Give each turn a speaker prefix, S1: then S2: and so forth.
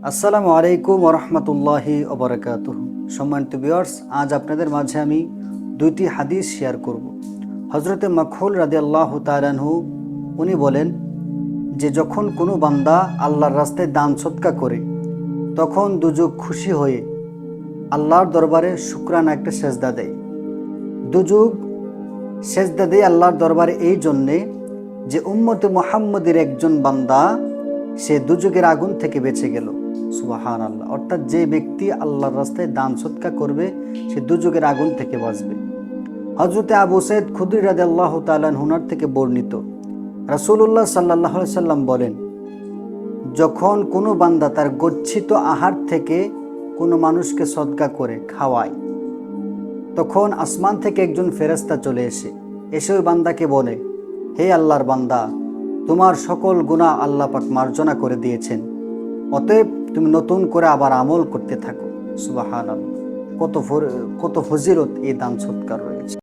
S1: আসসালামু আলাইকুম ওরহমতুল্লাহি ওবরাকাতুহু। সম্মানিত ভিউয়ার্স, আজ আপনাদের মাঝে আমি দুইটি হাদিস শেয়ার করব। হজরতে মাখহুল রাদিয়াল্লাহু তাআলা আনহু উনি বলেন যে যখন কোনো বান্দা আল্লাহর রাস্তায় দান সদকা করে তখন দুজক খুশি হয়ে আল্লাহর দরবারে শুকরানা একটা সেজদা দেয়। দুজক সেজদা দেয় আল্লাহর দরবারে এই জন্যে যে উম্মতে মুহাম্মদের একজন বান্দা সে দুজকের আগুন থেকে বেঁচে গেল। সুবহানাল্লাহ। অর্থাৎ যে ব্যক্তি আল্লাহর রাস্তায় দান সদকা করবে সে দুজকের আগুন থেকে বাঁচবে। হযরতে আবু সাঈদ খুদরি রাদিয়াল্লাহু তাআলা আনহু থেকে বর্ণিত, রাসূলুল্লাহ সাল্লাল্লাহু আলাইহি সাল্লাম বলেন, যখন কোনো বান্দা তার গচ্ছিত আহার থেকে কোনো মানুষকে সদকা করে খাওয়ায় তখন আসমান থেকে একজন ফেরেশতা চলে এসে ওই বান্দাকে বলে, হে আল্লাহর বান্দা, তোমার সকল গুনাহ আল্লাহ পাক মার্জনা করে দিয়েছেন, অতএব তুমি নতুন করে আবার আমল করতে থাকো। সুবহানাল্লাহ। কত ফজিলত এই দান সৎকার রয়েছে।